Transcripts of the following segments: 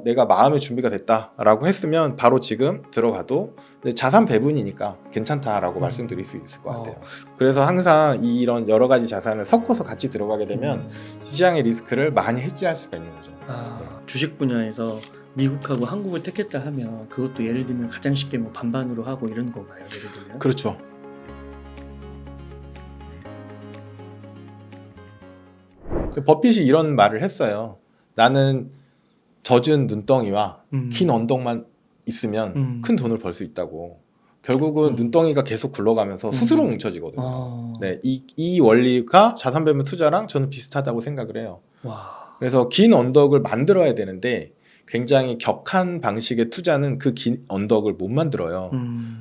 내가 마음의 준비가 됐다라고 했으면 바로 지금 들어가도 자산 배분이니까 괜찮다라고 말씀드릴 수 있을 것 같아요. 그래서 항상 이런 여러 가지 자산을 섞어서 같이 들어가게 되면 시장의 리스크를 많이 해지할 수가 있는 거죠. 주식 분야에서 미국하고 한국을 택했다 하면 그것도 예를 들면 가장 쉽게 뭐 반반으로 하고 이런 건가요? 예를 들면? 그렇죠. 버핏이 이런 말을 했어요. 나는 젖은 눈덩이와 긴 언덕만 있으면 큰 돈을 벌 수 있다고. 결국은 눈덩이가 계속 굴러가면서 스스로 뭉쳐지거든요. 네, 이 원리가 자산 배분 투자랑 저는 비슷하다고 생각을 해요. 그래서 긴 언덕을 만들어야 되는데 굉장히 격한 방식의 투자는 그 긴 언덕을 못 만들어요.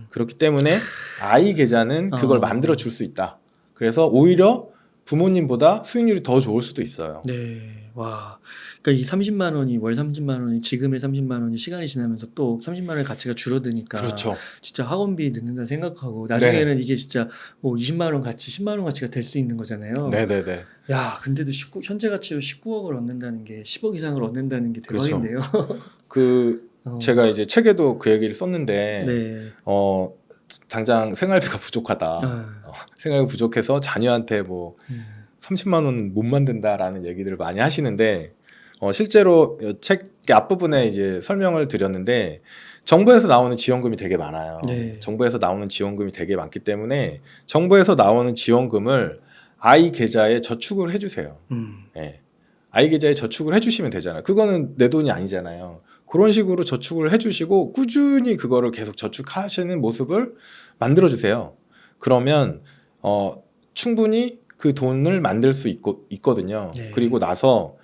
그렇기 때문에 아이 계좌는 그걸 만들어 줄 수 있다. 그래서 오히려 부모님보다 수익률이 더 좋을 수도 있어요. 네. 와. 그러니까 이 30만 원이 월 30만 원이 지금의 30만 원이 시간이 지나면서 또 30만 원의 가치가 줄어드니까 그렇죠. 진짜 학원비 넣는다 생각하고 나중에는 이게 진짜 뭐 20만 원 가치, 10만 원 가치가 될 수 있는 거잖아요. 네네네. 야, 근데도 현재 가치로 19억을 얻는다는 게 10억 이상을 얻는다는 게 대박인데요. 제가 이제 책에도 그 얘기를 썼는데 네. 당장 생활비가 부족하다. 생활비 부족해서 자녀한테 뭐 30만 원 못 만든다라는 얘기들을 많이 하시는데 실제로 책 앞부분에 이제 설명을 드렸는데 정부에서 나오는 지원금이 되게 많아요. 네. 정부에서 나오는 지원금이 되게 많기 때문에 정부에서 나오는 지원금을 아이 계좌에 저축을 해주세요. 네. 아이 계좌에 저축을 해주시면 되잖아요. 그거는 내 돈이 아니잖아요. 그런 식으로 저축을 해주시고 꾸준히 그거를 계속 저축하시는 모습을 만들어주세요. 그러면 충분히 그 돈을 만들 수 있거든요. 네. 그리고 나서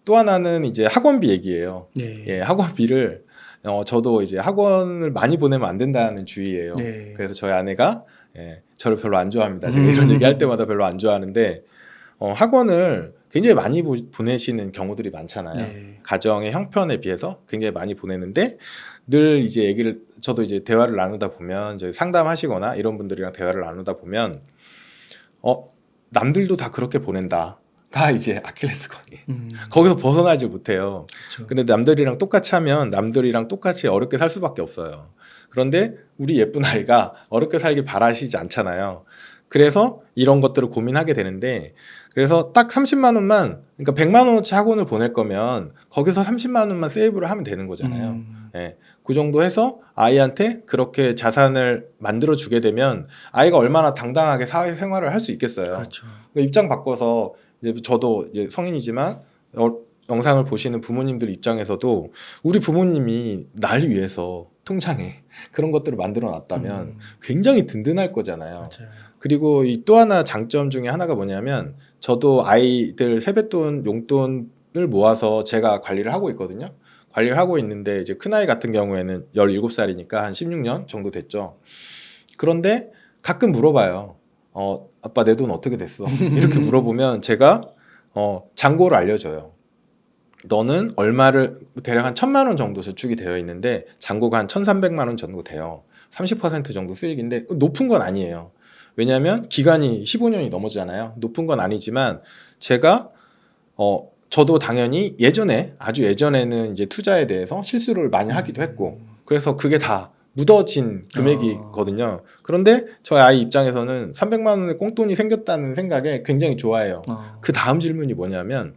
또 하나는 이제 학원비 얘기예요. 네. 예, 학원비를 저도 이제 학원을 많이 보내면 안 된다는 주의예요. 네. 그래서 저희 아내가 저를 별로 안 좋아합니다. 제가 이런 얘기 할 때마다 별로 안 좋아하는데 학원을 굉장히 많이 보내시는 경우들이 많잖아요. 네. 가정의 형편에 비해서 굉장히 많이 보내는데 늘 이제 얘기를 저도 이제 대화를 나누다 보면 저희 상담하시거나 이런 분들이랑 대화를 나누다 보면 남들도 다 그렇게 보낸다가 이제 아킬레스건이 거기서 벗어나지 못해요. 그렇죠. 근데 남들이랑 똑같이 하면 남들이랑 똑같이 어렵게 살 수밖에 없어요. 그런데 우리 예쁜 아이가 어렵게 살길 바라시지 않잖아요. 그래서 이런 것들을 고민하게 되는데 그래서 딱 30만 원만 그러니까 100만 원어치 학원을 보낼 거면 거기서 30만 원만 세이브를 하면 되는 거잖아요. 예, 그 정도 해서 아이한테 그렇게 자산을 만들어 주게 되면 아이가 얼마나 당당하게 사회생활을 할 수 있겠어요. 그렇죠. 그러니까 입장 바꿔서 이제 저도 이제 성인이지만 영상을 보시는 부모님들 입장에서도 우리 부모님이 날 위해서 통장에 그런 것들을 만들어 놨다면 굉장히 든든할 거잖아요. 맞아요. 그리고 이 또 하나 장점 중에 하나가 뭐냐면 저도 아이들 세뱃돈 용돈을 모아서 제가 관리를 하고 있거든요. 관리를 하고 있는데 이제 큰아이 같은 경우에는 17살이니까 한 16년 정도 됐죠. 그런데 가끔 물어봐요. 아빠 내 돈 어떻게 됐어? 이렇게 물어보면 제가 잔고를 알려줘요. 너는 얼마를 대략 한 1,000만 원 정도 저축이 되어 있는데 잔고가 한 1,300만 원 정도 돼요. 30% 정도 수익인데 높은 건 아니에요. 왜냐하면 기간이 15년이 넘었잖아요. 높은 건 아니지만 제가 저도 당연히 예전에 아주 예전에는 이제 투자에 대해서 실수를 많이 하기도 했고 그래서 그게 다 묻어진 금액이거든요. 그런데 저희 아이 입장에서는 300만 원의 꽁돈이 생겼다는 생각에 굉장히 좋아해요. 그 다음 질문이 뭐냐면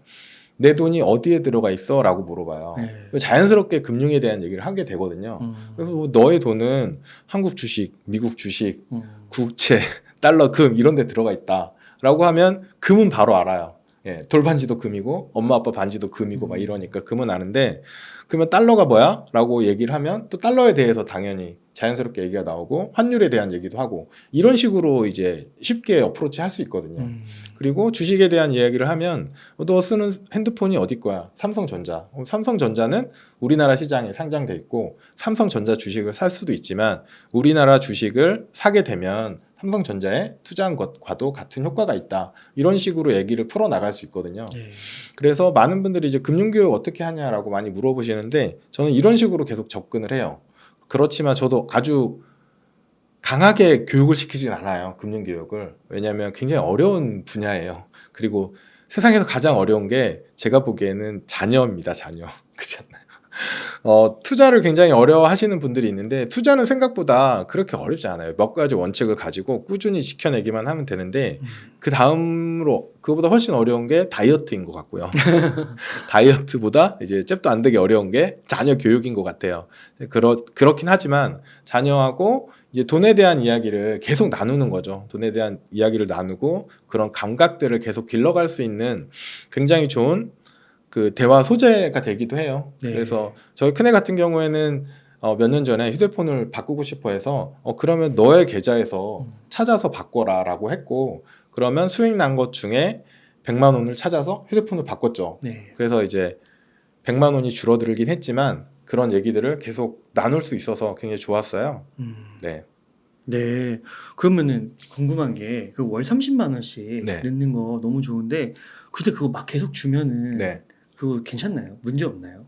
내 돈이 어디에 들어가 있어? 라고 물어봐요. 네. 자연스럽게 금융에 대한 얘기를 하게 되거든요. 그래서 너의 돈은 한국 주식, 미국 주식, 국채, 달러, 금 이런 데 들어가 있다 라고 하면 금은 바로 알아요. 예, 돌반지도 금이고 엄마 아빠 반지도 금이고 막 이러니까 금은 아는데 그러면 달러가 뭐야? 라고 얘기를 하면 또 달러에 대해서 당연히 자연스럽게 얘기가 나오고 환율에 대한 얘기도 하고 이런 식으로 이제 쉽게 어프로치 할 수 있거든요. 그리고 주식에 대한 이야기를 하면 너 쓰는 핸드폰이 어디 거야? 삼성전자. 삼성전자는 우리나라 시장에 상장돼 있고 삼성전자 주식을 살 수도 있지만 우리나라 주식을 사게 되면 삼성전자에 투자한 것과도 같은 효과가 있다. 이런 식으로 얘기를 풀어나갈 수 있거든요. 네. 그래서 많은 분들이 이제 금융교육 어떻게 하냐라고 많이 물어보시는데 저는 이런 식으로 계속 접근을 해요. 그렇지만 저도 아주 강하게 교육을 시키진 않아요. 금융교육을. 왜냐하면 굉장히 어려운 분야예요. 그리고 세상에서 가장 어려운 게 제가 보기에는 자녀입니다. 자녀. 그렇지 않나요? 투자를 굉장히 어려워하시는 분들이 있는데 투자는 생각보다 그렇게 어렵지 않아요. 몇 가지 원칙을 가지고 꾸준히 지켜내기만 하면 되는데 그 다음으로 그거보다 훨씬 어려운 게 다이어트인 것 같고요. 다이어트보다 이제 잽도 안 되게 어려운 게 자녀 교육인 것 같아요. 그렇긴 하지만 자녀하고 이제 돈에 대한 이야기를 계속 나누는 거죠. 돈에 대한 이야기를 나누고 그런 감각들을 계속 길러갈 수 있는 굉장히 좋은 그 대화 소재가 되기도 해요. 네. 그래서 저희 큰애 같은 경우에는 몇 년 전에 휴대폰을 바꾸고 싶어 해서 그러면 너의 계좌에서 찾아서 바꿔라라고 했고 그러면 수익 난 것 중에 100만 원을 찾아서 휴대폰을 바꿨죠. 네. 그래서 이제 100만 원이 줄어들긴 했지만 그런 얘기들을 계속 나눌 수 있어서 굉장히 좋았어요. 네. 네. 그러면은 궁금한 게 그 월 30만 원씩 네. 넣는 거 너무 좋은데 근데 그거 막 계속 주면은 네. 그거 괜찮나요? 문제 없나요?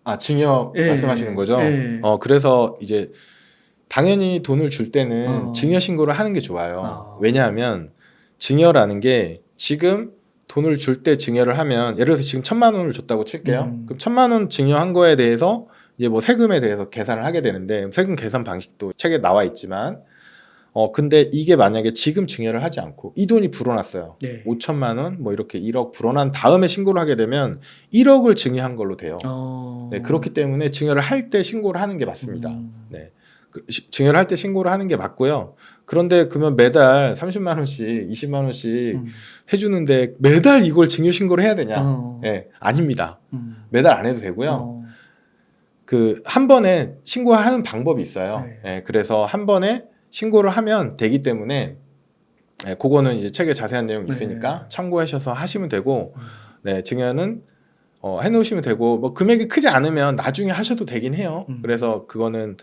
아, 증여 예. 말씀하시는 거죠? 예. 그래서 이제 당연히 돈을 줄 때는 증여 신고를 하는 게 좋아요. 왜냐하면 증여라는 게 지금 돈을 줄 때 증여를 하면 예를 들어서 지금 1,000만 원을 줬다고 칠게요. 그럼 1,000만 원 증여한 거에 대해서 이제 뭐 세금에 대해서 계산을 하게 되는데 세금 계산 방식도 책에 나와 있지만 근데 이게 만약에 지금 증여를 하지 않고 이 돈이 불어났어요. 네. 5천만 원 뭐 이렇게 1억 불어난 다음에 신고를 하게 되면 1억을 증여한 걸로 돼요. 네, 그렇기 때문에 증여를 할 때 신고를 하는 게 맞습니다. 네. 증여를 할 때 신고를 하는 게 맞고요. 그런데 그러면 매달 30만 원씩, 20만 원씩 해주는데 매달 이걸 증여 신고를 해야 되냐? 네, 아닙니다. 매달 안 해도 되고요. 그 한 번에 신고하는 방법이 있어요. 네. 네, 그래서 한 번에 신고를 하면 되기 때문에 네, 그거는 이제 책에 자세한 내용이 있으니까 네. 참고하셔서 하시면 되고, 네, 증여는 해놓으시면 되고 뭐 금액이 크지 않으면 나중에 하셔도 되긴 해요. 그래서 그거는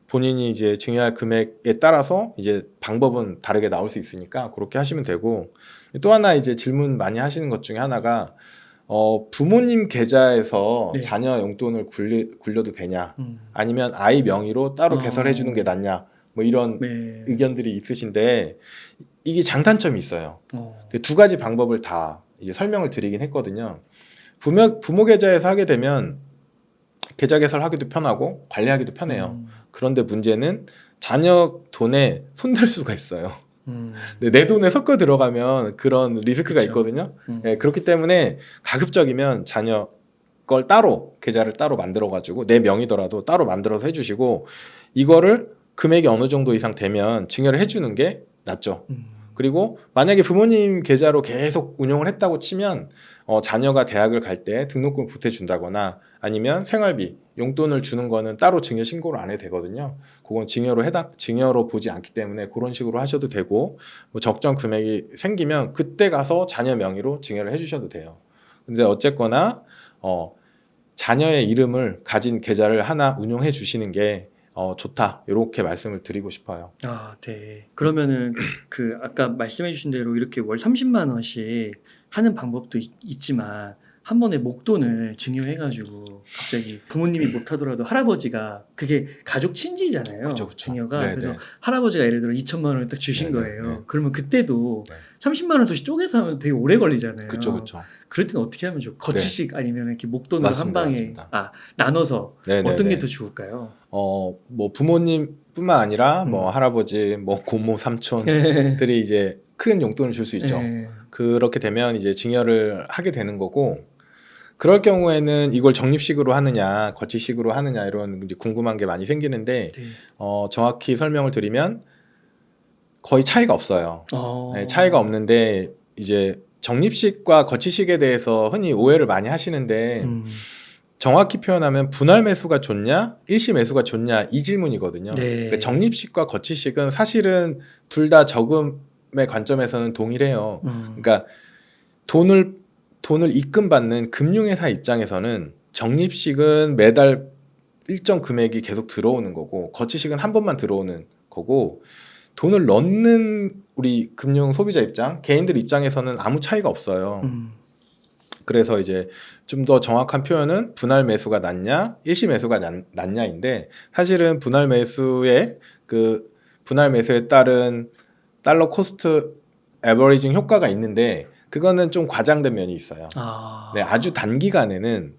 본인이 이제 증여할 금액에 따라서 이제 방법은 다르게 나올 수 있으니까 그렇게 하시면 되고 또 하나 이제 질문 많이 하시는 것 중에 하나가 부모님 계좌에서 네. 자녀 용돈을 굴려도 되냐 아니면 아이 명의로 따로 개설해 주는 게 낫냐 뭐 이런 네. 의견들이 있으신데 이게 장단점이 있어요. 그 두 가지 방법을 다 이제 설명을 드리긴 했거든요. 부모 계좌에서 하게 되면 계좌 개설하기도 편하고 관리하기도 편해요. 그런데 문제는 자녀 돈에 손댈 수가 있어요. 근데 내 돈에 섞어 들어가면 그런 리스크가 그쵸. 있거든요. 네, 그렇기 때문에 가급적이면 자녀 걸 따로 계좌를 따로 만들어 가지고 내 명의더라도 따로 만들어서 해주시고 이거를 금액이 어느 정도 이상 되면 증여를 해주는 게 낫죠. 그리고 만약에 부모님 계좌로 계속 운용을 했다고 치면 자녀가 대학을 갈 때 등록금 보태준다거나 아니면 생활비, 용돈을 주는 거는 따로 증여 신고를 안 해도 되거든요. 그건 증여로 보지 않기 때문에 그런 식으로 하셔도 되고 뭐 적정 금액이 생기면 그때 가서 자녀 명의로 증여를 해주셔도 돼요. 근데 어쨌거나 자녀의 이름을 가진 계좌를 하나 운용해 주시는 게 좋다. 이렇게 말씀을 드리고 싶어요. 아, 네. 그러면은 그 아까 말씀해 주신 대로 이렇게 월 30만 원씩 하는 방법도 있지만 한 번에 목돈을 증여해가지고 갑자기 부모님이 못하더라도 할아버지가 그게 가족 친지잖아요. 그쵸. 증여가. 네네. 그래서 할아버지가 예를 들어 2천만 원을 딱 주신 네네. 거예요. 네. 그러면 그때도 네. 30만 원 소씩 쪼개서 하면 되게 오래 걸리잖아요. 그쵸. 그럴 때는 어떻게 하면 좋을까요? 거치식 아니면 이렇게 목돈으로 맞습니다, 한 방에 맞습니다. 나눠서 네네네. 어떤 게 더 좋을까요? 뭐 부모님뿐만 아니라 뭐 할아버지, 뭐 고모, 삼촌들이 이제 큰 용돈을 줄 수 있죠. 네. 그렇게 되면 이제 증여를 하게 되는 거고 그럴 경우에는 이걸 적립식으로 하느냐, 거치식으로 하느냐 이런 이제 궁금한 게 많이 생기는데 네. 정확히 설명을 드리면 거의 차이가 없어요. 네, 차이가 없는데 이제 적립식과 거치식에 대해서 흔히 오해를 많이 하시는데 정확히 표현하면 분할 매수가 좋냐, 일시 매수가 좋냐 이 질문이거든요. 네. 그러니까 적립식과 거치식은 사실은 둘 다 저금의 관점에서는 동일해요. 그러니까 돈을 입금받는 금융회사 입장에서는 적립식은 매달 일정 금액이 계속 들어오는 거고 거치식은 한 번만 들어오는 거고 돈을 넣는 우리 금융 소비자 입장, 개인들 입장에서는 아무 차이가 없어요. 그래서 이제 좀 더 정확한 표현은 분할 매수가 낫냐, 일시 매수가 낫냐인데 사실은 분할 매수에 따른 달러 코스트 에버리징 효과가 있는데 그거는 좀 과장된 면이 있어요. 네, 아주 단기간에는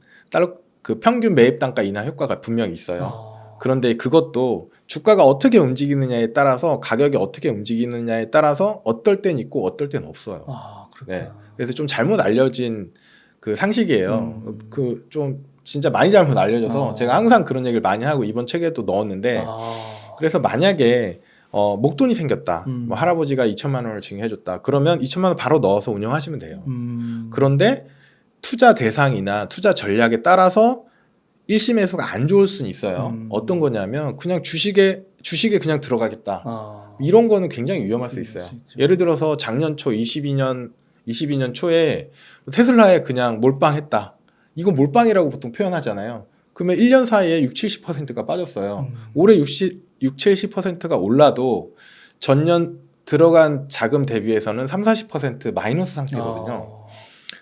그 평균 매입 단가 인하 효과가 분명히 있어요. 아. 그런데 그것도 주가가 어떻게 움직이느냐에 따라서 가격이 어떻게 움직이느냐에 따라서 어떨 땐 있고 어떨 땐 없어요. 아, 그렇구나. 네. 그래서 좀 잘못 알려진 그 상식이에요. 음. 그 좀 진짜 많이 잘못 알려져서 제가 항상 그런 얘기를 많이 하고 이번 책에도 넣었는데 아. 그래서 만약에 목돈이 생겼다. 음. 뭐 할아버지가 2천만 원을 증여해줬다. 그러면 2천만 원 바로 넣어서 운영하시면 돼요. 그런데 투자 대상이나 투자 전략에 따라서 일시 매수가 안 좋을 수는 있어요. 어떤 거냐면 그냥 주식에 그냥 들어가겠다. 아. 이런 거는 굉장히 위험할 수 있어요. 수 있죠. 예를 들어서 작년 초 22년 초에 테슬라에 그냥 몰빵했다. 이거 몰빵이라고 보통 표현하잖아요. 그러면 1년 사이에 60-70%가 빠졌어요. 올해 70%가 올라도 전년 들어간 자금 대비해서는 30-40% 마이너스 상태거든요. 아.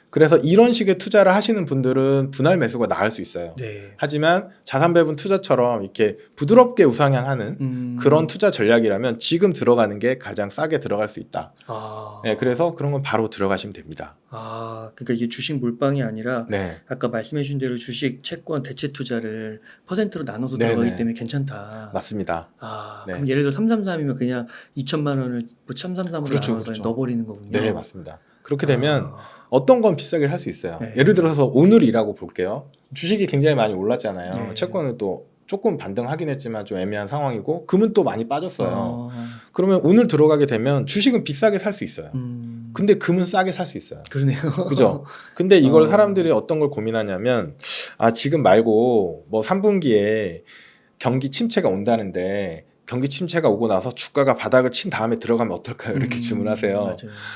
그래서 이런 식의 투자를 하시는 분들은 분할 매수가 나을 수 있어요. 네. 하지만 자산 배분 투자처럼 이렇게 부드럽게 우상향하는 그런 투자 전략이라면 지금 들어가는 게 가장 싸게 들어갈 수 있다. 아. 네, 그래서 그런 건 바로 들어가시면 됩니다. 아, 그러니까 이게 주식 몰빵이 아니라 네, 아까 말씀해 주신 대로 주식, 채권, 대체 투자를 퍼센트로 나눠서 네네. 들어가기 때문에 괜찮다. 맞습니다. 아, 네. 그럼 예를 들어 333이면 그냥 2천만 원을 뭐 333으로 그렇죠, 나눠서 그렇죠. 넣어버리는 거군요. 네, 맞습니다. 그렇게 되면 아. 어떤 건 비싸게 살 수 있어요. 네. 예를 들어서 오늘이라고 볼게요. 주식이 굉장히 많이 올랐잖아요. 네. 채권은 또 조금 반등하긴 했지만 좀 애매한 상황이고 금은 또 많이 빠졌어요. 아. 그러면 오늘 들어가게 되면 주식은 비싸게 살 수 있어요. 근데 금은 싸게 살 수 있어요. 그러네요. 그죠? 근데 이걸 어. 사람들이 어떤 걸 고민하냐면 지금 말고 뭐 3분기에 경기 침체가 온다는데 경기 침체가 오고 나서 주가가 바닥을 친 다음에 들어가면 어떨까요? 이렇게 질문하세요. 맞아요.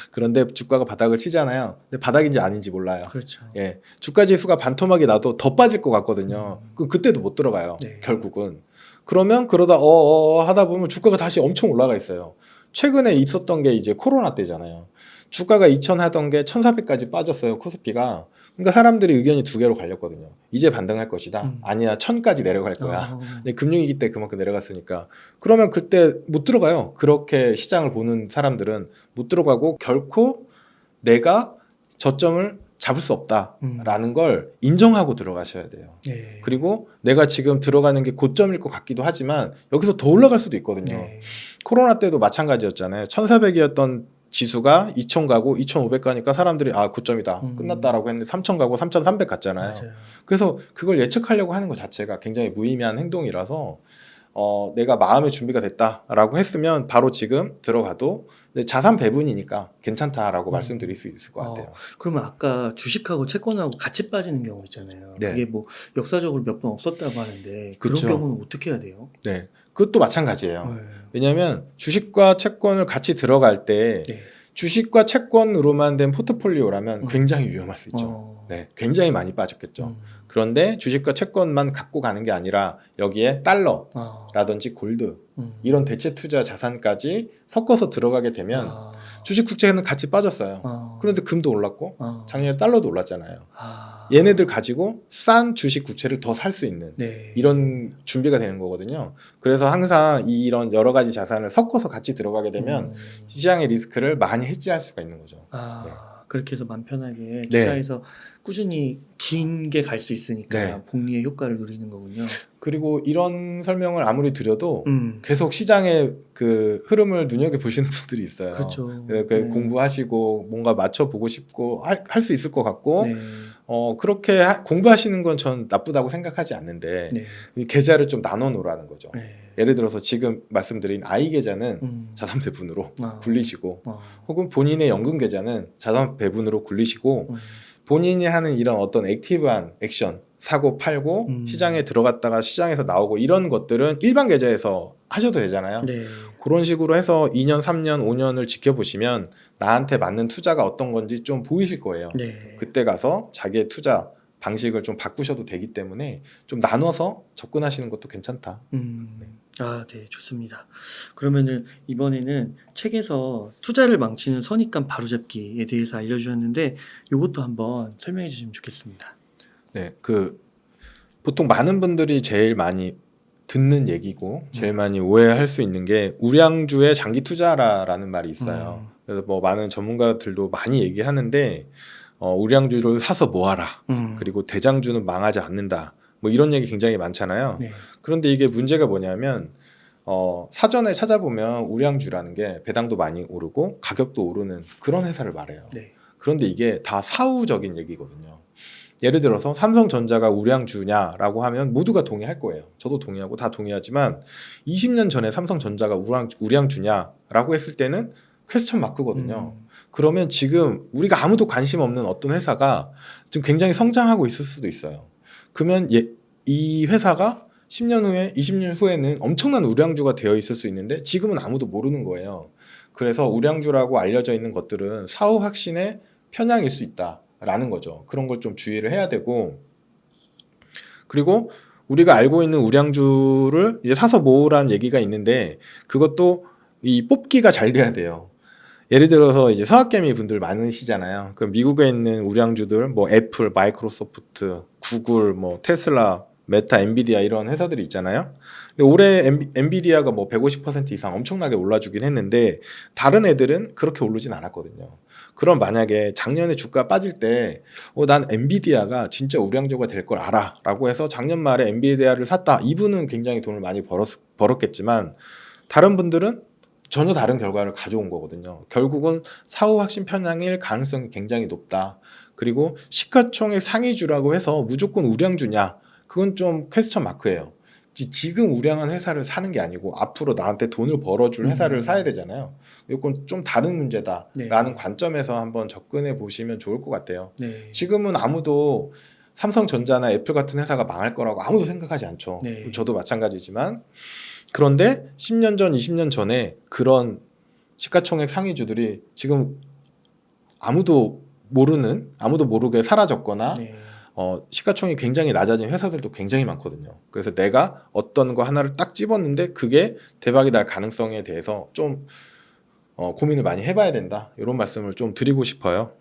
그런데 주가가 바닥을 치잖아요. 근데 바닥인지 아닌지 몰라요. 그렇죠. 예, 주가 지수가 반토막이 나도 더 빠질 것 같거든요. 그럼 그때도 못 들어가요. 네. 결국은. 그러면 그러다 하다 보면 주가가 다시 엄청 올라가 있어요. 최근에 있었던 게 이제 코로나 때잖아요. 주가가 2,000 하던 게 1,400까지 빠졌어요. 코스피가. 그러니까 사람들이 의견이 두 개로 갈렸거든요. 이제 반등할 것이다. 아니야, 1,000까지 내려갈 거야. 근데 금융위기 때 그만큼 내려갔으니까. 그러면 그때 못 들어가요. 그렇게 시장을 보는 사람들은 못 들어가고 결코 내가 저점을 잡을 수 없다라는 걸 인정하고 들어가셔야 돼요. 네. 그리고 내가 지금 들어가는 게 고점일 것 같기도 하지만 여기서 더 올라갈 수도 있거든요. 네. 코로나 때도 마찬가지였잖아요. 1,400이었던 지수가 2,000 가고 2,500 가니까 사람들이 고점이다. 끝났다라고 했는데 3,000 가고 3,300 갔잖아요. 맞아요. 그래서 그걸 예측하려고 하는 것 자체가 굉장히 무의미한 행동이라서 내가 마음의 준비가 됐다라고 했으면 바로 지금 들어가도 자산 배분이니까 괜찮다라고 말씀드릴 수 있을 것 같아요. 그러면 아까 주식하고 채권하고 같이 빠지는 경우 있잖아요. 네. 그게 뭐 역사적으로 몇 번 없었다고 하는데 그런 그쵸. 경우는 어떻게 해야 돼요? 네, 그것도 마찬가지예요. 네. 왜냐하면 주식과 채권을 같이 들어갈 때 네. 주식과 채권으로만 된 포트폴리오라면 굉장히 위험할 수 있죠. 네, 굉장히 많이 빠졌겠죠. 그런데 주식과 채권만 갖고 가는 게 아니라 여기에 달러라든지 골드 이런 대체 투자 자산까지 섞어서 들어가게 되면 주식 국채는 같이 빠졌어요. 그런데 금도 올랐고 작년에 달러도 올랐잖아요. 얘네들 가지고 싼 주식 국채를 더 살 수 있는 네. 이런 준비가 되는 거거든요. 그래서 항상 이런 여러 가지 자산을 섞어서 같이 들어가게 되면 시장의 리스크를 많이 해지할 수가 있는 거죠. 네. 그렇게 해서 마음 편하게 네. 투자해서 꾸준히 긴 게 갈 수 있으니까 네. 복리의 효과를 누리는 거군요. 그리고 이런 설명을 아무리 드려도 음. 계속 시장의 그 흐름을 눈여겨 보시는 분들이 있어요. 그렇죠. 그 네. 공부하시고 뭔가 맞춰보고 싶고 할 수 있을 것 같고 네. 그렇게 공부하시는 건 전 나쁘다고 생각하지 않는데 네. 이 계좌를 좀 나눠 놓으라는 거죠. 네. 예를 들어서 지금 말씀드린 I 계좌는 자산 배분으로 굴리시고 혹은 본인의 연금 계좌는 자산 배분으로 굴리시고 본인이 하는 이런 어떤 액티브한 액션 사고 팔고 시장에 들어갔다가 시장에서 나오고 이런 것들은 일반 계좌에서 하셔도 되잖아요. 네. 그런 식으로 해서 2년, 3년, 5년을 지켜보시면 나한테 맞는 투자가 어떤 건지 좀 보이실 거예요. 네. 그때 가서 자기의 투자 방식을 좀 바꾸셔도 되기 때문에 좀 나눠서 접근하시는 것도 괜찮다. 네, 좋습니다. 그러면은 이번에는 책에서 투자를 망치는 선입관 바로잡기에 대해서 알려주셨는데 이것도 한번 설명해 주시면 좋겠습니다. 네, 보통 많은 분들이 제일 많이 듣는 얘기고 제일 많이 오해할 수 있는 게 우량주의 장기 투자라는 말이 있어요. 그래서 뭐 많은 전문가들도 많이 얘기하는데 우량주를 사서 모아라. 음. 그리고 대장주는 망하지 않는다. 뭐 이런 얘기 굉장히 많잖아요. 네. 그런데 이게 문제가 뭐냐면 사전에 찾아보면 우량주라는 게 배당도 많이 오르고 가격도 오르는 그런 회사를 말해요. 네. 그런데 이게 다 사후적인 얘기거든요. 예를 들어서 삼성전자가 우량주냐라고 하면 모두가 동의할 거예요. 저도 동의하고 다 동의하지만 20년 전에 삼성전자가 우량주냐라고 했을 때는 퀘스천 마크거든요. 그러면 지금 우리가 아무도 관심 없는 어떤 회사가 지금 굉장히 성장하고 있을 수도 있어요. 그러면 이 회사가 10년 후에 20년 후에는 엄청난 우량주가 되어 있을 수 있는데 지금은 아무도 모르는 거예요. 그래서 우량주라고 알려져 있는 것들은 사후 확신의 편향일 수 있다라는 거죠. 그런 걸 좀 주의를 해야 되고, 그리고 우리가 알고 있는 우량주를 이제 사서 모으라는 얘기가 있는데 그것도 이 뽑기가 잘 돼야 돼요. 예를 들어서 이제 서학개미 분들 많으시잖아요. 그 미국에 있는 우량주들 뭐 애플, 마이크로소프트, 구글, 뭐 테슬라, 메타, 엔비디아 이런 회사들이 있잖아요. 근데 올해 엔비디아가 뭐 150% 이상 엄청나게 올라주긴 했는데 다른 애들은 그렇게 오르진 않았거든요. 그럼 만약에 작년에 주가 빠질 때 난 엔비디아가 진짜 우량주가 될 걸 알아 라고 해서 작년 말에 엔비디아를 샀다. 이분은 굉장히 돈을 많이 벌었겠지만 다른 분들은 전혀 다른 결과를 가져온 거거든요. 결국은 사후 확신 편향일 가능성이 굉장히 높다. 그리고 시가총액 상위주라고 해서 무조건 우량주냐? 그건 좀 퀘스천 마크예요. 지금 우량한 회사를 사는 게 아니고 앞으로 나한테 돈을 벌어줄 회사를 사야 되잖아요. 이건 좀 다른 문제다라는 네. 관점에서 한번 접근해 보시면 좋을 것 같아요. 네. 지금은 아무도 삼성전자나 애플 같은 회사가 망할 거라고 아무도 생각하지 않죠. 네. 저도 마찬가지지만 그런데 10년 전, 20년 전에 그런 시가총액 상위주들이 지금 아무도 모르게 사라졌거나 네. 시가총액이 굉장히 낮아진 회사들도 굉장히 많거든요. 그래서 내가 어떤 거 하나를 딱 집었는데 그게 대박이 날 가능성에 대해서 좀 고민을 많이 해봐야 된다. 이런 말씀을 좀 드리고 싶어요.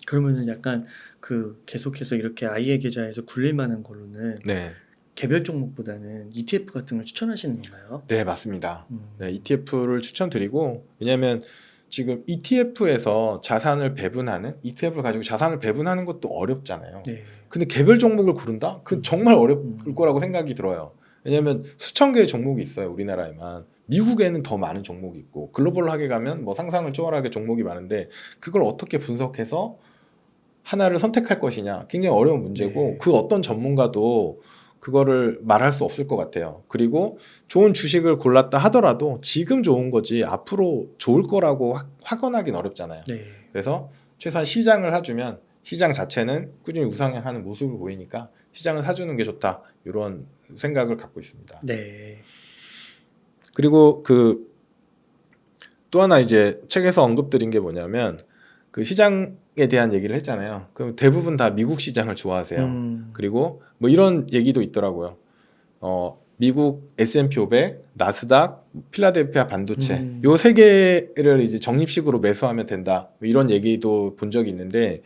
그러면은 약간 그 계속해서 이렇게 아이의 계좌에서 굴릴 만한 걸로는 네, 개별 종목보다는 ETF 같은 걸 추천하시는 건가요? 네 맞습니다. 네, ETF를 추천드리고 왜냐하면 지금 ETF에서 자산을 배분하는 ETF를 가지고 자산을 배분하는 것도 어렵잖아요. 네. 근데 개별 종목을 고른다? 그 정말 어려울 거라고 생각이 들어요. 왜냐하면 수천 개의 종목이 있어요, 우리나라에만. 미국에는 더 많은 종목이 있고 글로벌하게 가면 뭐 상상을 초월하게 종목이 많은데 그걸 어떻게 분석해서 하나를 선택할 것이냐 굉장히 어려운 문제고 네. 그 어떤 전문가도 그거를 말할 수 없을 것 같아요. 그리고 좋은 주식을 골랐다 하더라도 지금 좋은 거지 앞으로 좋을 거라고 확언하기는 어렵잖아요. 네. 그래서 최소한 시장을 사주면 시장 자체는 꾸준히 우상향하는 모습을 보이니까 시장을 사주는 게 좋다 이런 생각을 갖고 있습니다. 네. 그리고 그 또 하나 이제 책에서 언급드린 게 뭐냐면 그 시장에 대한 얘기를 했잖아요. 그럼 대부분 다 미국 시장을 좋아하세요. 그리고 뭐 이런 얘기도 있더라고요. 미국 S&P 500, 나스닥, 필라델피아 반도체 요 세 개를 이제 적립식으로 매수하면 된다. 뭐 이런 얘기도 본 적이 있는데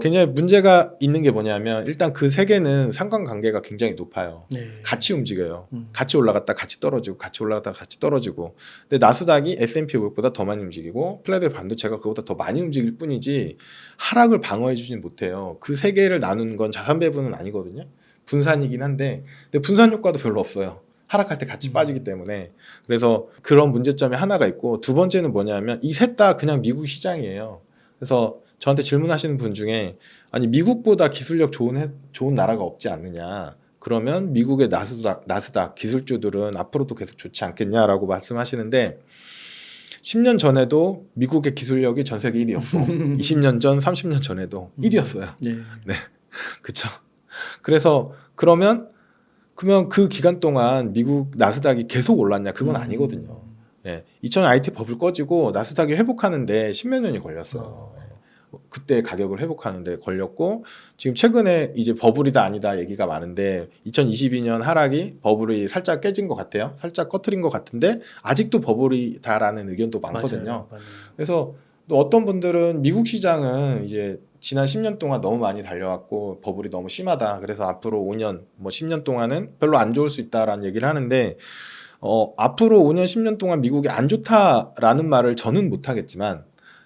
굉장히 문제가 있는 게 뭐냐면 일단 그 세 개는 상관관계가 굉장히 높아요. 네. 같이 움직여요. 같이 올라갔다 같이 떨어지고 같이 올라갔다 같이 떨어지고. 근데 나스닥이 S&P 500보다 더 많이 움직이고 필라델피아 반도체가 그보다 더 많이 움직일 뿐이지 하락을 방어해 주진 못해요. 그 세 개를 나누는 건 자산 배분은 아니거든요. 분산이긴 한데 근데 분산 효과도 별로 없어요. 하락할 때 같이 빠지기 때문에. 그래서 그런 문제점이 하나가 있고 두 번째는 뭐냐면 이 셋 다 그냥 미국 시장이에요. 그래서 저한테 질문하시는 분 중에 아니 미국보다 기술력 좋은 나라가 없지 않느냐 그러면 미국의 나스닥 기술주들은 앞으로도 계속 좋지 않겠냐라고 말씀하시는데 10년 전에도 미국의 기술력이 전 세계 1위였고 20년 전 30년 전에도 1위였어요. 네. 그렇죠. 그래서 그러면 그 기간 동안 미국 나스닥이 계속 올랐냐 그건 아니거든요. 2000년 IT 버블 꺼지고 나스닥이 회복하는데 10몇 년이 걸렸어요. 그때 가격을 회복하는데 걸렸고 지금 최근에 이제 버블이다 아니다 얘기가 많은데 2022년 하락이 버블이 살짝 깨진 것 같아요. 살짝 꺼트린 것 같은데 아직도 버블이다라는 의견도 많거든요. 맞아요. 그래서 또 어떤 분들은 미국 시장은 이제 지난 10년 동안 너무 많이 달려왔고 버블이 너무 심하다. 그래서 앞으로 5년, 뭐 10년 동안은 별로 안 좋을 수 있다라는 얘기를 하는데 앞으로 5년, 10년 동안 미국이 안 좋다라는 말을 저는 못하겠지만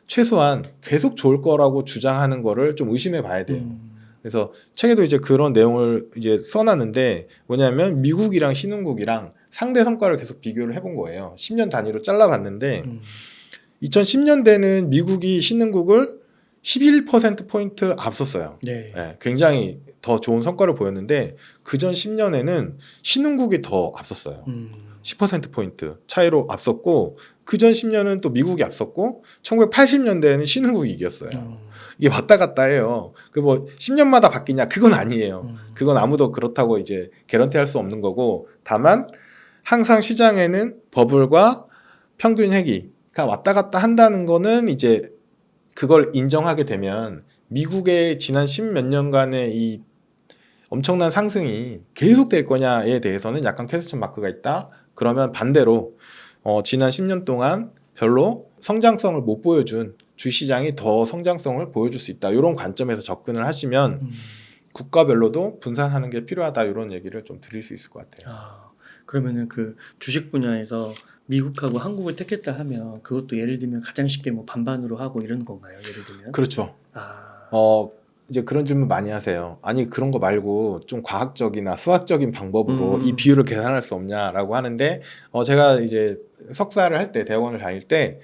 최소한 계속 좋을 거라고 주장하는 거를 좀 의심해 봐야 돼요. 음. 그래서 책에도 이제 그런 내용을 이제 써놨는데 뭐냐면 미국이랑 신흥국이랑 상대 성과를 계속 비교를 해본 거예요. 10년 단위로 잘라봤는데 음. 2010년대는 미국이 신흥국을 11%포인트 앞섰어요. 네. 예, 굉장히 더 좋은 성과를 보였는데 그전 10년에는 신흥국이 더 앞섰어요. 10%포인트 차이로 앞섰고 그전 10년은 또 미국이 앞섰고 1980년대에는 신흥국이 이겼어요. 이게 왔다 갔다 해요. 그 뭐 10년마다 바뀌냐? 그건 아니에요. 그건 아무도 그렇다고 이제 개런티할 수 없는 거고 다만 항상 시장에는 버블과 평균 회기가 왔다 갔다 한다는 거는 이제 그걸 인정하게 되면 미국의 지난 10몇 년간의 이 엄청난 상승이 계속될 거냐에 대해서는 약간 퀘스천 마크가 있다. 그러면 반대로 지난 10년 동안 별로 성장성을 못 보여준 주시장이 더 성장성을 보여줄 수 있다. 이런 관점에서 접근을 하시면 국가별로도 분산하는 게 필요하다. 이런 얘기를 좀 드릴 수 있을 것 같아요. 그러면은 그 주식 분야에서 미국하고 한국을 택했다 하면 그것도 예를 들면 가장 쉽게 뭐 반반으로 하고 이런 건가요? 예를 들면? 그렇죠. 아, 이제 그런 질문 많이 하세요. 아니 그런 거 말고 좀 과학적이나 수학적인 방법으로 음. 이 비율을 계산할 수 없냐라고 하는데 제가 이제 석사를 할 때 대학원을 다닐 때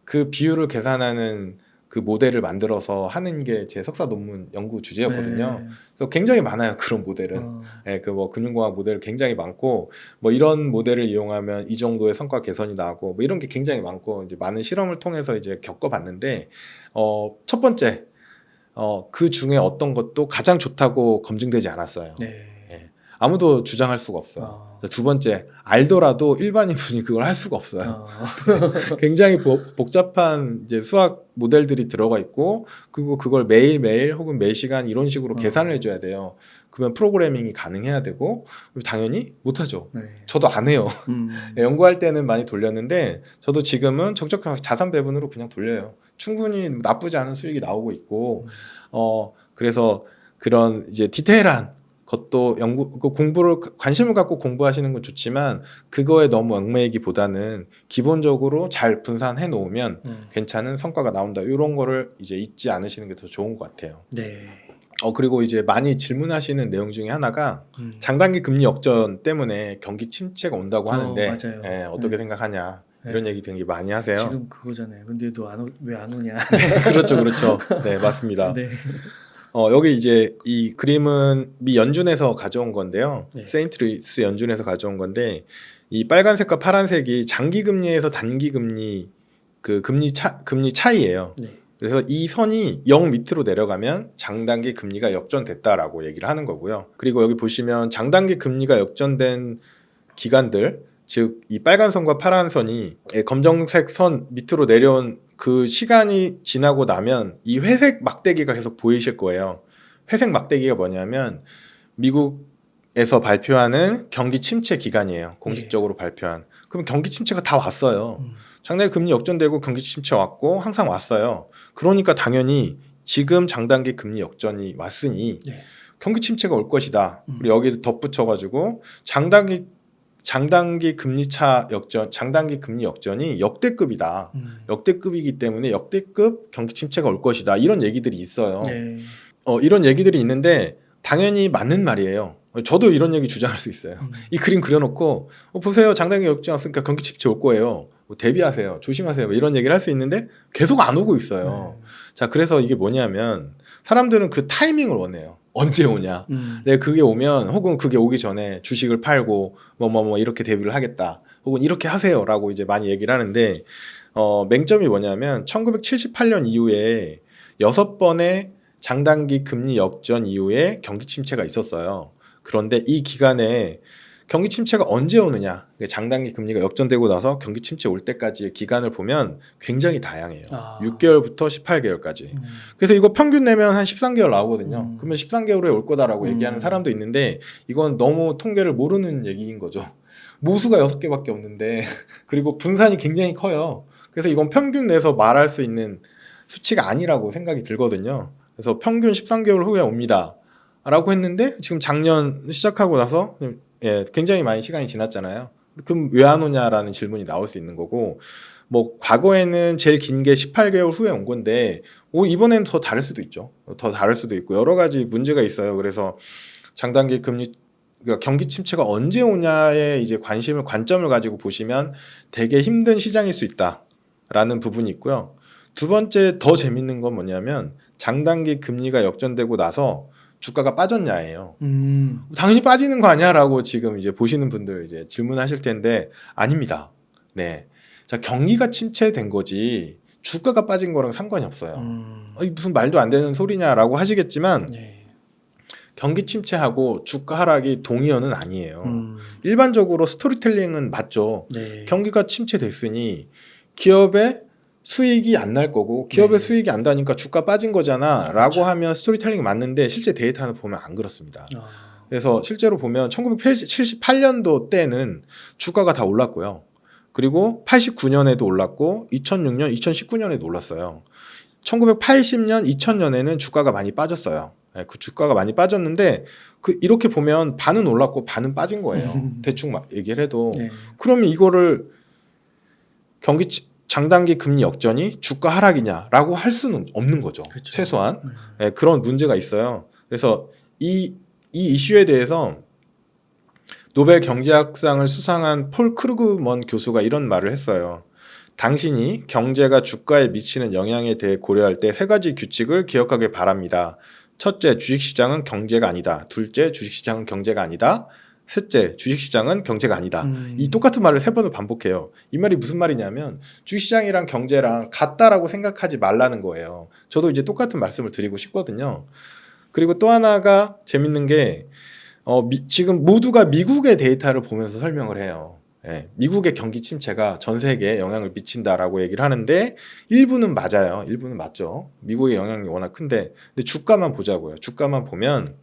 그 비율을 계산하는 그 모델을 만들어서 하는 게 제 석사 논문 연구 주제였거든요. 네. 그래서 굉장히 많아요. 그런 모델은. 예, 그 뭐 금융공학 모델 굉장히 많고 뭐 이런 모델을 이용하면 이 정도의 성과 개선이 나고 뭐 이런 게 굉장히 많고 이제 많은 실험을 통해서 이제 겪어봤는데 첫 번째 그 중에 어떤 것도 가장 좋다고 검증되지 않았어요. 네. 예, 아무도 주장할 수가 없어요. 두 번째 알더라도 일반인 분이 그걸 할 수가 없어요. 굉장히 복잡한 이제 수학 모델들이 들어가 있고 그리고 그걸 매일매일 혹은 매시간 이런 식으로 계산을 해줘야 돼요. 그러면 프로그래밍이 가능해야 되고 당연히 못하죠. 네. 저도 안 해요. 연구할 때는 많이 돌렸는데 저도 지금은 적적한 자산 배분으로 그냥 돌려요. 충분히 나쁘지 않은 수익이 나오고 있고 그래서 그런 이제 디테일한 것도 공부를 관심을 갖고 공부하시는 건 좋지만 그거에 너무 얽매이기보다는 기본적으로 잘 분산해 놓으면 괜찮은 성과가 나온다. 이런 거를 이제 잊지 않으시는 게 더 좋은 것 같아요. 네. 그리고 이제 많이 질문하시는 내용 중에 하나가 장단기 금리 역전 때문에 경기 침체가 온다고 하는데 맞아요. 예, 어떻게 생각하냐 이런 얘기 되게 많이 하세요. 지금 그거잖아요. 근데 너 왜 안 오냐? 그렇죠, 그렇죠. 네, 맞습니다. 네. 여기 이제 이 그림은 미 연준에서 가져온 건데요. 네. 세인트루이스 연준에서 가져온 건데 이 빨간색과 파란색이 장기 금리에서 단기 금리 그 금리 차이예요. 네. 그래서 이 선이 0 밑으로 내려가면 장단기 금리가 역전됐다라고 얘기를 하는 거고요. 그리고 여기 보시면 장단기 금리가 역전된 기간들, 즉 이 빨간 선과 파란 선이 검정색 선 밑으로 내려온 그 시간이 지나고 나면 이 회색 막대기가 계속 보이실 거예요. 회색 막대기가 뭐냐면 미국에서 발표하는 경기 침체 기간이에요. 공식적으로 발표한. 그럼 경기 침체가 다 왔어요. 장단기 금리 역전되고 경기 침체 왔고 항상 왔어요. 그러니까 당연히 지금 장단기 금리 역전이 왔으니 네. 경기 침체가 올 것이다. 그리고 여기 덧붙여가지고 장단기 금리차 역전, 장단기 금리 역전이 역대급이다. 역대급이기 때문에 역대급 경기 침체가 올 것이다. 이런 얘기들이 있어요. 네. 이런 얘기들이 있는데 당연히 맞는 말이에요. 저도 이런 얘기 주장할 수 있어요. 이 그림 그려놓고 보세요. 장단기 역전 왔으니까 경기 침체 올 거예요. 대비하세요. 조심하세요. 이런 얘기를 할 수 있는데 계속 안 오고 있어요. 자, 그래서 이게 뭐냐면 사람들은 그 타이밍을 원해요. 언제 오냐. 근데 그게 오면 혹은 그게 오기 전에 주식을 팔고 뭐 이렇게 대비를 하겠다. 혹은 이렇게 하세요라고 이제 많이 얘기를 하는데 맹점이 뭐냐면 1978년 이후에 6번의 장단기 금리 역전 이후에 경기 침체가 있었어요. 그런데 이 기간에 경기 침체가 언제 오느냐, 장단기 금리가 역전되고 나서 경기 침체 올 때까지의 기간을 보면 굉장히 다양해요. 6개월부터 18개월까지. 그래서 이거 평균 내면 한 13개월 나오거든요. 그러면 13개월에 올 거다라고 얘기하는 사람도 있는데 이건 너무 통계를 모르는 얘기인 거죠. 모수가 6개밖에 없는데 그리고 분산이 굉장히 커요. 그래서 이건 평균 내서 말할 수 있는 수치가 아니라고 생각이 들거든요. 그래서 평균 13개월 후에 옵니다 라고 했는데 지금 작년 시작하고 나서 굉장히 많이 시간이 지났잖아요. 그럼 왜 안 오냐라는 질문이 나올 수 있는 거고 뭐 과거에는 제일 긴 게 18개월 후에 온 건데 이번에는 더 다를 수도 있죠. 더 다를 수도 있고 여러 가지 문제가 있어요. 그래서 장단기 금리 그러니까 경기 침체가 언제 오냐에 이제 관점을 가지고 보시면 되게 힘든 시장일 수 있다라는 부분이 있고요. 두 번째 더 재밌는 건 뭐냐면 장단기 금리가 역전되고 나서 주가가 빠졌냐예요. 당연히 빠지는 거 아니야라고 지금 이제 보시는 분들 이제 질문하실 텐데 아닙니다. 네. 자, 경기가 침체된 거지 주가가 빠진 거랑 상관이 없어요. 무슨 말도 안 되는 소리냐라고 하시겠지만 네. 경기 침체하고 주가 하락이 동의어는 아니에요. 일반적으로 스토리텔링은 맞죠. 네. 경기가 침체됐으니 기업의 수익이 안 날 거고 기업의 네. 수익이 안 나니까 주가 빠진 거잖아 라고 그렇죠. 하면 스토리텔링이 맞는데 실제 데이터는 보면 안 그렇습니다. 아. 그래서 실제로 보면 1978년도 때는 주가가 다 올랐고요. 그리고 89년에도 올랐고 2006년, 2019년에도 올랐어요. 1980년, 2000년에는 주가가 많이 빠졌어요. 그 주가가 많이 빠졌는데 이렇게 보면 반은 올랐고 반은 빠진 거예요. 대충 막 얘기를 해도 네. 그러면 이거를 장단기 금리 역전이 주가 하락이냐라고 할 수는 없는 거죠. 그렇죠. 최소한 그런 문제가 있어요. 그래서 이 이슈에 대해서 노벨 경제학상을 수상한 폴 크루그먼 교수가 이런 말을 했어요. 당신이 경제가 주가에 미치는 영향에 대해 고려할 때 세 가지 규칙을 기억하길 바랍니다. 첫째, 주식시장은 경제가 아니다. 둘째, 주식시장은 경제가 아니다. 셋째, 주식시장은 경제가 아니다. 이 똑같은 말을 3번을 반복해요. 이 말이 무슨 말이냐면 주식시장이랑 경제랑 같다라고 생각하지 말라는 거예요. 저도 이제 똑같은 말씀을 드리고 싶거든요. 그리고 또 하나가 재밌는 게 지금 모두가 미국의 데이터를 보면서 설명을 해요. 예, 미국의 경기 침체가 전 세계에 영향을 미친다라고 얘기를 하는데 일부는 맞아요. 일부는 맞죠. 미국의 영향이 워낙 큰데 근데 주가만 보자고요. 주가만 보면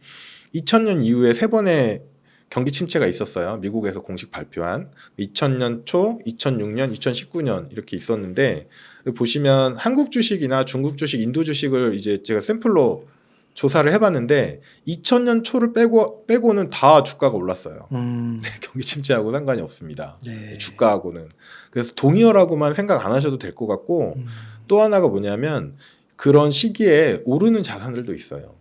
2000년 이후에 3번의 경기 침체가 있었어요. 미국에서 공식 발표한 2000년 초, 2006년, 2019년 이렇게 있었는데 보시면 한국 주식이나 중국 주식, 인도 주식을 이제 제가 샘플로 조사를 해봤는데 2000년 초를 빼고는 다 주가가 올랐어요. 경기 침체하고 상관이 없습니다. 네. 주가하고는. 그래서 동의어라고만 생각 안 하셔도 될 것 같고 또 하나가 뭐냐면 그런 시기에 오르는 자산들도 있어요.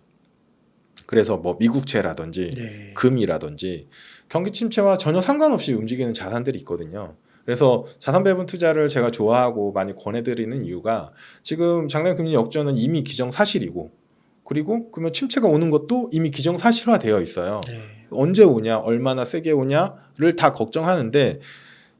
그래서 뭐 미국채라든지 네. 금이라든지 경기 침체와 전혀 상관없이 움직이는 자산들이 있거든요. 그래서 자산 배분 투자를 제가 좋아하고 많이 권해드리는 이유가 지금 장단 금리 역전은 이미 기정사실이고 그리고 그러면 침체가 오는 것도 이미 기정사실화되어 있어요. 네. 언제 오냐, 얼마나 세게 오냐를 다 걱정하는데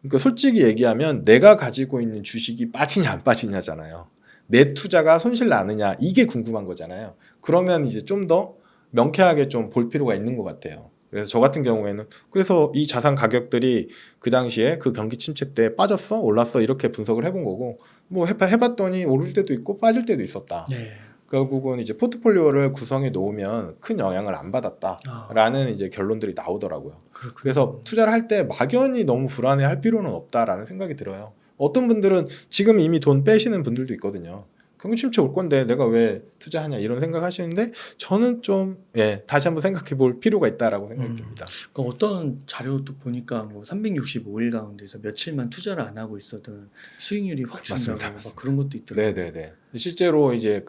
그러니까 솔직히 얘기하면 내가 가지고 있는 주식이 빠지냐 안 빠지냐잖아요. 내 투자가 손실 나느냐 이게 궁금한 거잖아요. 그러면 이제 좀 더 명쾌하게 좀 볼 필요가 있는 것 같아요. 그래서 저 같은 경우에는 그래서 이 자산 가격들이 그 당시에 그 경기 침체 때 빠졌어, 올랐어 이렇게 분석을 해본 거고 뭐 해봤더니 오를 때도 있고 빠질 때도 있었다. 네. 결국은 이제 포트폴리오를 구성해 놓으면 큰 영향을 안 받았다라는 이제 결론들이 나오더라고요. 그렇군요. 그래서 투자를 할 때 막연히 너무 불안해할 필요는 없다라는 생각이 들어요. 어떤 분들은 지금 이미 돈 빼시는 분들도 있거든요. 경기 침체 올 건데 내가 왜 투자하냐 이런 생각하시는데 저는 좀 다시 한번 생각해 볼 필요가 있다라고 생각이 듭니다. 그러니까 어떤 자료도 보니까 뭐 365일 가운데서 며칠만 투자를 안 하고 있어도 수익률이 확 준다고 맞습니다. 막 그런 것도 있더라고요. 네네네. 실제로 이제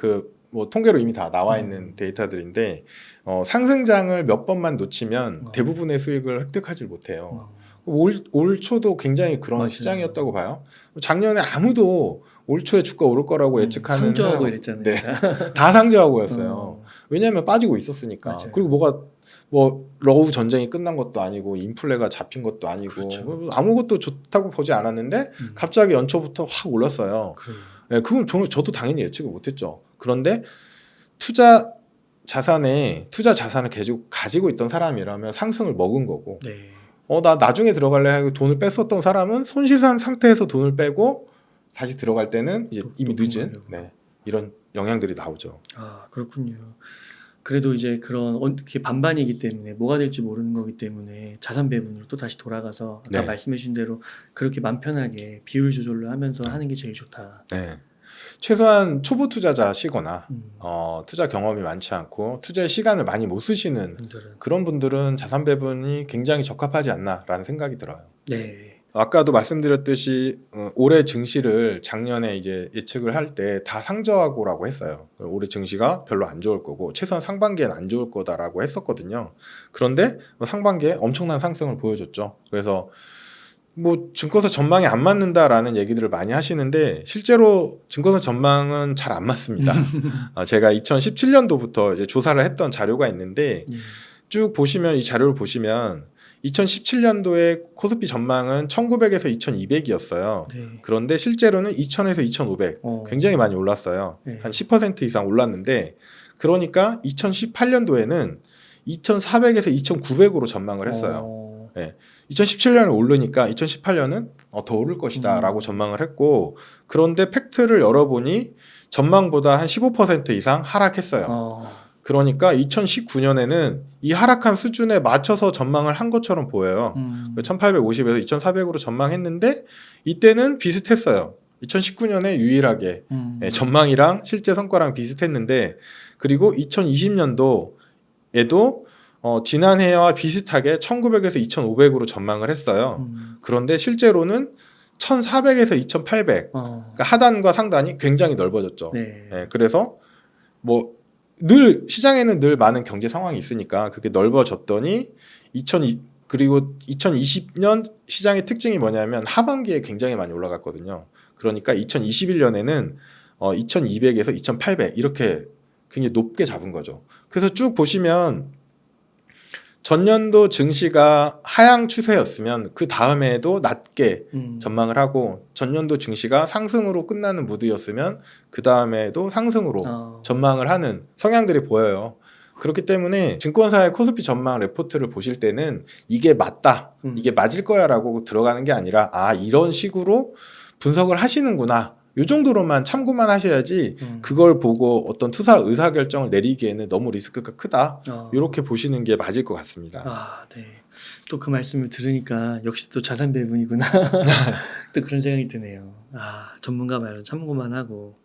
뭐 통계로 이미 다 나와 있는 데이터들인데 상승장을 몇 번만 놓치면 대부분의 수익을 획득하지 못해요. 올 초도 굉장히 그런 맞아요. 시장이었다고 봐요. 작년에 아무도 올 초에 주가 오를 거라고 예측하는 상저하고 사람은- 이랬잖아요. 네, 다 상저하고였어요. 왜냐하면 빠지고 있었으니까. 맞아요. 그리고 뭐 러우 전쟁이 끝난 것도 아니고 인플레가 잡힌 것도 아니고 그렇죠. 아무것도 좋다고 보지 않았는데 갑자기 연초부터 확 올랐어요. 그래요. 네, 그건 저도 당연히 예측을 못했죠. 그런데 투자 자산을 계속 가지고 있던 사람이라면 상승을 먹은 거고, 네. 나 나중에 들어갈래 하고 돈을 뺐었던 사람은 손실한 상태에서 돈을 빼고 다시 들어갈 때는 이제 이미 높은 늦은 가격으로. 이런 영향들이 나오죠. 아 그렇군요. 그래도 이제 그런 그게 반반이기 때문에 뭐가 될지 모르는 거기 때문에 자산 배분으로 또 다시 돌아가서 아까 네. 말씀해 주신 대로 그렇게 맘 편하게 비율 조절을 하면서 하는 게 제일 좋다. 네. 최소한 초보 투자자시거나 음, 투자 경험이 많지 않고 투자의 시간을 많이 못 쓰시는 분들은 그런 분들은 자산 배분이 굉장히 적합하지 않나라는 생각이 들어요. 네. 아까도 말씀드렸듯이 올해 증시를 작년에 이제 예측을 할 때 다 상저하고라고 했어요. 올해 증시가 별로 안 좋을 거고 최소한 상반기엔 안 좋을 거다라고 했었거든요. 그런데 상반기에 엄청난 상승을 보여줬죠. 그래서 뭐 증권사 전망이 안 맞는다라는 얘기들을 많이 하시는데 실제로 증권사 전망은 잘 안 맞습니다. 제가 2017년도부터 이제 조사를 했던 자료가 있는데 예. 쭉 보시면 이 자료를 보시면 2017년도에 코스피 전망은 1900에서 2200이었어요. 네. 그런데 실제로는 2000에서 2500 굉장히 많이 올랐어요. 네. 한 10% 이상 올랐는데 그러니까 2018년도에는 2400에서 2900으로 전망을 했어요. 2017년에 오르니까 2018년은 더 오를 것이다 라고 전망을 했고 그런데 팩트를 열어보니 전망보다 한 15% 이상 하락했어요. 그러니까 2019년에는 이 하락한 수준에 맞춰서 전망을 한 것처럼 보여요. 1850에서 2400으로 전망했는데 이때는 비슷했어요. 2019년에 유일하게 전망이랑 실제 성과랑 비슷했는데 그리고 2020년도에도 지난해와 비슷하게 1900에서 2500으로 전망을 했어요. 그런데 실제로는 1400에서 2800 그러니까 하단과 상단이 굉장히 넓어졌죠. 네. 그래서 뭐 늘 시장에는 늘 많은 경제 상황이 있으니까 그게 넓어졌더니 그리고 2020년 시장의 특징이 뭐냐면 하반기에 굉장히 많이 올라갔거든요. 그러니까 2021년에는 2200에서 2800 이렇게 굉장히 높게 잡은 거죠. 그래서 쭉 보시면 전년도 증시가 하향 추세였으면 그 다음에도 낮게 전망을 하고 전년도 증시가 상승으로 끝나는 무드였으면 그 다음에도 상승으로 전망을 하는 성향들이 보여요. 그렇기 때문에 증권사의 코스피 전망 레포트를 보실 때는 이게 맞다, 이게 맞을 거야 라고 들어가는 게 아니라 이런 식으로 분석을 하시는구나. 이 정도로만 참고만 하셔야지 그걸 보고 어떤 투자 의사결정을 내리기에는 너무 리스크가 크다. 이렇게 보시는 게 맞을 것 같습니다. 네. 또 그 말씀을 들으니까 역시 또 자산 배분이구나. 또 그런 생각이 드네요. 전문가 말은 참고만 하고